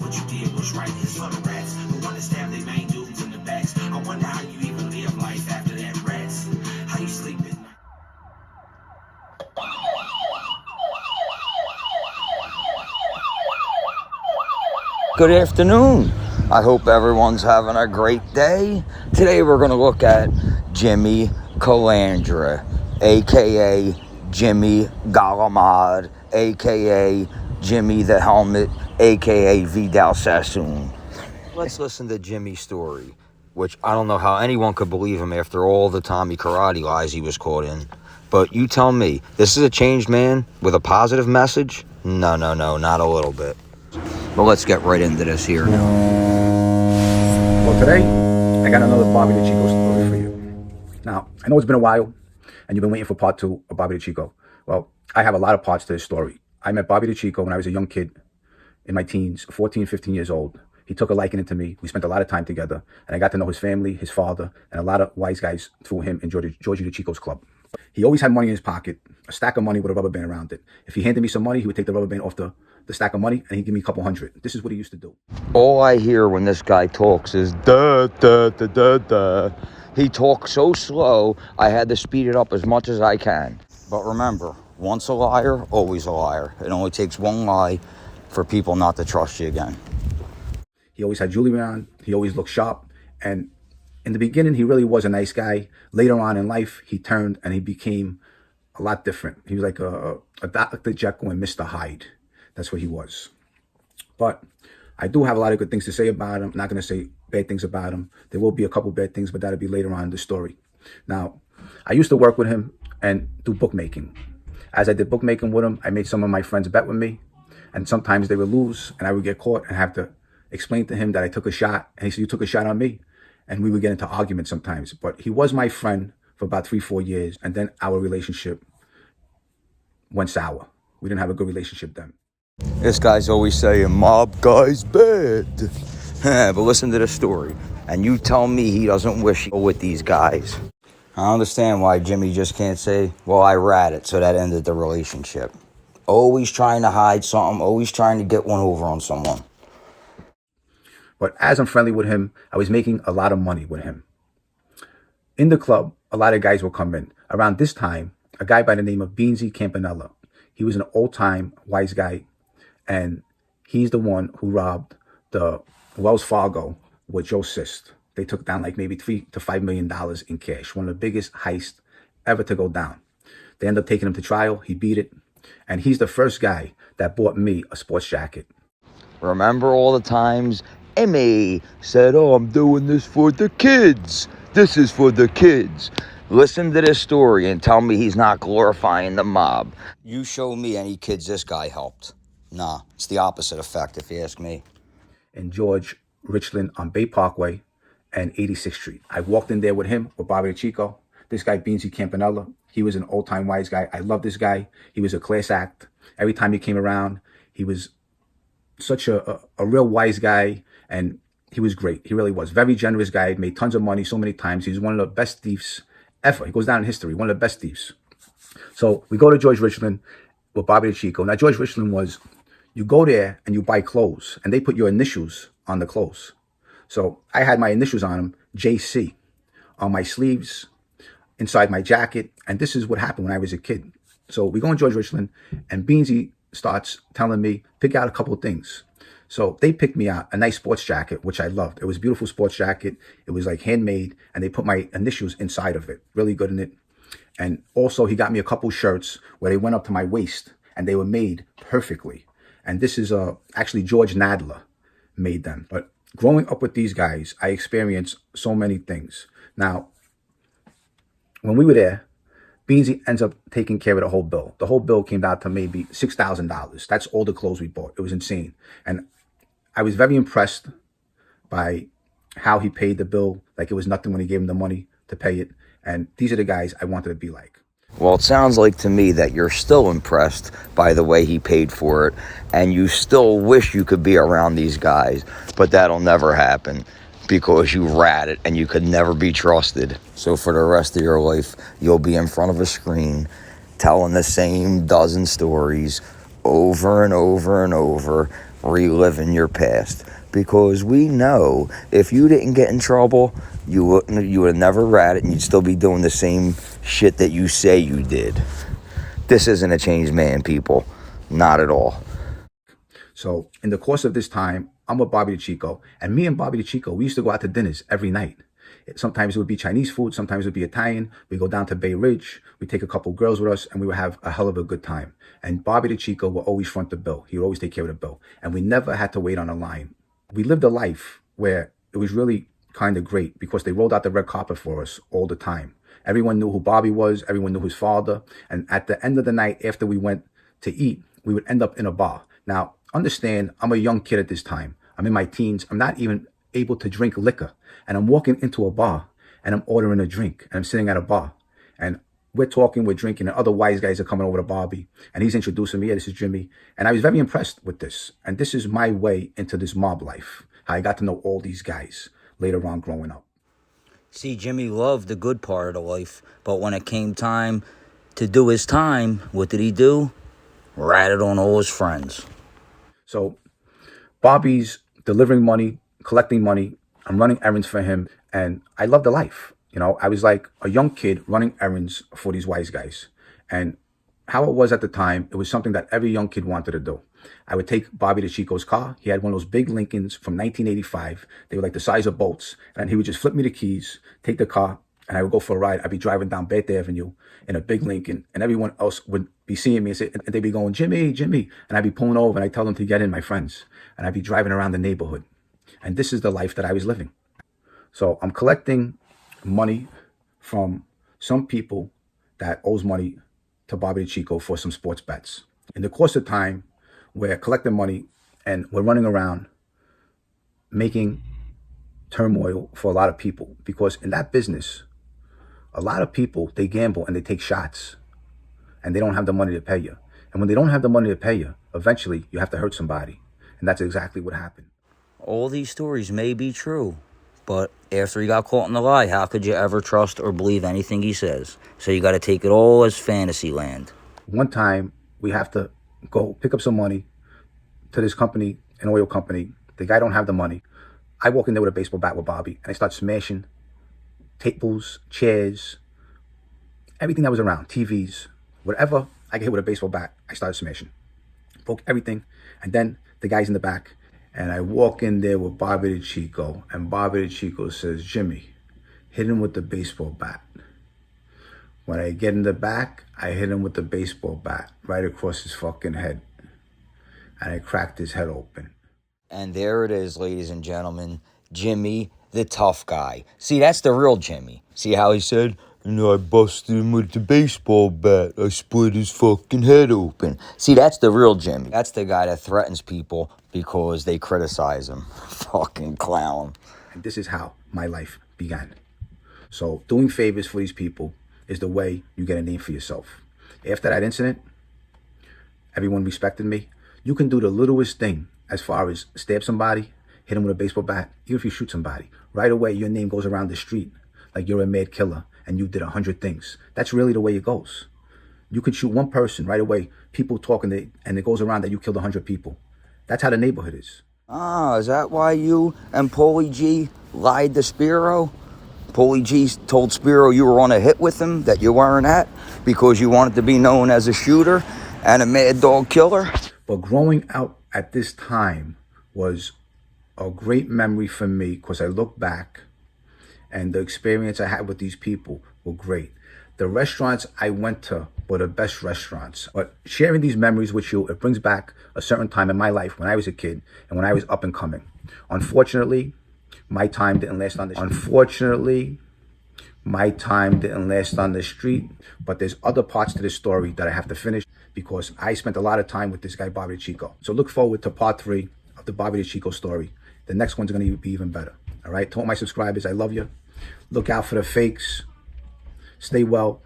what you did was right. It's for the rats, the one that stabbed their main dudes in the backs. I wonder how you even live life after that, rats. How you sleep at night? Good afternoon. I hope everyone's having a great day. Today we're going to look at Jimmy Calandra, aka Jimmy Galamad, aka Jimmy the Helmet, aka Vidal Sassoon. Let's listen to Jimmy's story, which I don't know how anyone could believe him after all the Tommy Karate lies he was caught in. But you tell me, this is a changed man with a positive message? No, not a little bit. But let's get right into this here. Well, today, I got another Bobby the Chico story for you. Now, I know it's been a while, and you've been waiting for part 2 of Bobby the Chico. Well, I have a lot of parts to this story. I met Bobby the Chico when I was a young kid in my teens, 14, 15 years old. He took a liking to me. We spent a lot of time together, and I got to know his family, his father, and a lot of wise guys through him in Georgie the Chico's club. He always had money in his pocket, a stack of money with a rubber band around it. If he handed me some money, he would take the rubber band off the stack of money, and he'd give me a couple hundred. This is what he used to do. All I hear when this guy talks is da da da da da. He talks so slow, I had to speed it up as much as I can. But remember, once a liar, always a liar. It only takes one lie for people not to trust you again. He always had jewelry on. He always looked sharp. And in the beginning, he really was a nice guy. Later on in life, he turned and he became a lot different. He was like a Dr. Jekyll and Mr. Hyde. That's what he was. But I do have a lot of good things to say about him. I'm not going to say bad things about him. There will be a couple bad things, but that'll be later on in the story. Now, I used to work with him and do bookmaking. As I did bookmaking with him, I made some of my friends bet with me. And sometimes they would lose and I would get caught and have to explain to him that I took a shot. And he said, you took a shot on me. And we would get into arguments sometimes. But he was my friend for about 3-4 years. And then our relationship went sour. We didn't have a good relationship then. This guy's always saying, mob guy's bad. But listen to the story. And you tell me he doesn't wish he was with these guys. I understand why Jimmy just can't say, well, I ratted, so that ended the relationship. Always trying to hide something, always trying to get one over on someone. But as I'm friendly with him, I was making a lot of money with him. In the club, a lot of guys will come in. Around this time, a guy by the name of Beansy Campanella. He was an old-time wise guy, and he's the one who robbed the Wells Fargo with Joe Sist. They took down like maybe $3 to $5 million in cash. One of the biggest heists ever to go down. They ended up taking him to trial. He beat it. And he's the first guy that bought me a sports jacket. Remember all the times Emmy said, oh, I'm doing this for the kids. This is for the kids. Listen to this story and tell me he's not glorifying the mob. You show me any kids this guy helped. Nah, it's the opposite effect if you ask me. In George Richland on Bay Parkway and 86th Street. I walked in there with him, with Bobby the Chico. This guy, Beansy Campanella, he was an old-time wise guy. I love this guy. He was a class act. Every time he came around, he was such a real wise guy, and he was great. He really was. Very generous guy, made tons of money so many times. He was one of the best thieves ever. He goes down in history, one of the best thieves. So we go to George Richland with Bobby the Chico. Now, George Richland was, you go there and you buy clothes, and they put your initials on the clothes. So I had my initials on them, JC, on my sleeves, inside my jacket. And this is what happened when I was a kid. So we go in George Richland, and Beansy starts telling me, pick out a couple of things. So they picked me out a nice sports jacket, which I loved. It was a beautiful sports jacket. It was like handmade, and they put my initials inside of it. Really good in it. And also he got me a couple shirts where they went up to my waist, and they were made perfectly. And this is actually George Nadler made them. But growing up with these guys, I experienced so many things. Now, when we were there, Beansy ends up taking care of the whole bill. The whole bill came down to maybe $6,000. That's all the clothes we bought. It was insane. And I was very impressed by how he paid the bill. Like it was nothing when he gave him the money to pay it. And these are the guys I wanted to be like. Well, it sounds like to me that you're still impressed by the way he paid for it, and you still wish you could be around these guys, but that'll never happen because you ratted and you could never be trusted. So for the rest of your life, you'll be in front of a screen telling the same dozen stories over and over and over, reliving your past, because we know if you didn't get in trouble, you would have never ratted, and you'd still be doing the same shit that you say you did. This isn't a changed man, people. Not at all. So in the course of this time, I'm with Bobby the Chico, and me and Bobby the Chico, we used to go out to dinners every night. Sometimes it would be Chinese food, sometimes it would be Italian. We go down to Bay Ridge, we take a couple girls with us, and we would have a hell of a good time. And Bobby the Chico would always front the bill. He would always take care of the bill. And we never had to wait on a line. We lived a life where it was really kind of great because they rolled out the red carpet for us all the time. Everyone knew who Bobby was, everyone knew his father. And at the end of the night, after we went to eat, we would end up in a bar. Now, understand, I'm a young kid at this time. I'm in my teens. I'm not even able to drink liquor. And I'm walking into a bar and I'm ordering a drink and I'm sitting at a bar and we're talking, we're drinking, and other wise guys are coming over to Bobby and he's introducing me. Yeah, this is Jimmy. And I was very impressed with this. And this is my way into this mob life. How I got to know all these guys later on growing up. See, Jimmy loved the good part of the life, but when it came time to do his time, what did he do? Ratted on all his friends. So Bobby's delivering money, collecting money. I'm running errands for him, and I love the life. You know, I was like a young kid running errands for these wise guys. And how it was at the time, it was something that every young kid wanted to do. I would take Bobby the Chico's car. He had one of those big Lincolns from 1985. They were like the size of boats. And he would just flip me the keys, take the car, and I would go for a ride. I'd be driving down Beth Avenue in a big Lincoln, and everyone else would be seeing me and they'd be going, Jimmy, Jimmy. And I'd be pulling over and I'd tell them to get in, my friends. And I'd be driving around the neighborhood. And this is the life that I was living. So I'm collecting money from some people that owes money to Bobby the Chico for some sports bets. In the course of time, we're collecting money and we're running around making turmoil for a lot of people, because in that business, a lot of people, they gamble and they take shots and they don't have the money to pay you. And when they don't have the money to pay you, eventually you have to hurt somebody. And that's exactly what happened. All these stories may be true, but after he got caught in the lie, how could you ever trust or believe anything he says? So you got to take it all as fantasy land. One time, we have to go pick up some money to this company, an oil company. The guy don't have the money. I walk in there with a baseball bat with Bobby, and I start smashing tables, chairs, everything that was around, TVs, whatever I could hit with a baseball bat, I started smashing. Broke everything, and then the guy's in the back, and I walk in there with Bobby the Chico, and Bobby the Chico says, Jimmy, hit him with the baseball bat. When I get in the back, I hit him with the baseball bat right across his fucking head. And I cracked his head open. And there it is, ladies and gentlemen. Jimmy, the tough guy. See, that's the real Jimmy. See how he said, and I busted him with the baseball bat. I split his fucking head open. See, that's the real Jimmy. That's the guy that threatens people because they criticize him. Fucking clown. And this is how my life began. So doing favors for these people is the way you get a name for yourself. After that incident, everyone respected me. You can do the littlest thing as far as stab somebody, hit them with a baseball bat, even if you shoot somebody. Right away, your name goes around the street like you're a mad killer and you did 100 things. That's really the way it goes. You could shoot one person right away, people talking, and it goes around that you killed 100 people. That's how the neighborhood is. Ah, is that why you and Paulie G lied to Spiro? Paulie G told Spiro you were on a hit with him that you weren't at because you wanted to be known as a shooter and a mad dog killer? But growing out at this time was a great memory for me because I look back and the experience I had with these people were great. The restaurants I went to were the best restaurants. But sharing these memories with you, it brings back a certain time in my life when I was a kid and when I was up and coming. Unfortunately, my time didn't last on the street, but there's other parts to this story that I have to finish because I spent a lot of time with this guy, Bobby the Chico. So look forward to part 3 of the Bobby the Chico story. The next one's going to be even better. All right, to all my subscribers, I love you. Look out for the fakes. Stay well.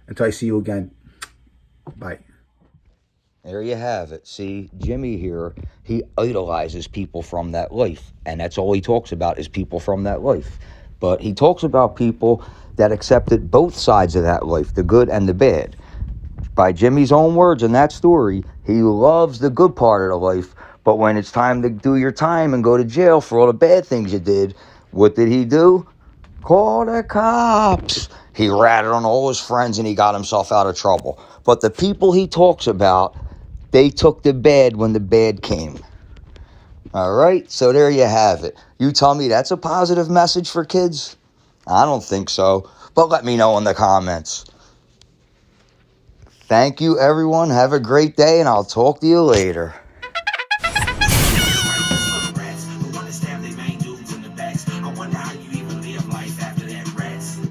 Until I see you again. Bye. There you have it. See, Jimmy here, he idolizes people from that life. And that's all he talks about is people from that life. But he talks about people that accepted both sides of that life, the good and the bad. By Jimmy's own words in that story, he loves the good part of the life, But when it's time to do your time and go to jail for all the bad things you did, what did he do? Call the cops. He ratted on all his friends and he got himself out of trouble. But the people he talks about, they took the bad when the bad came. All right, so there you have it. You tell me that's a positive message for kids? I don't think so, but let me know in the comments. Thank you, everyone. Have a great day, and I'll talk to you later.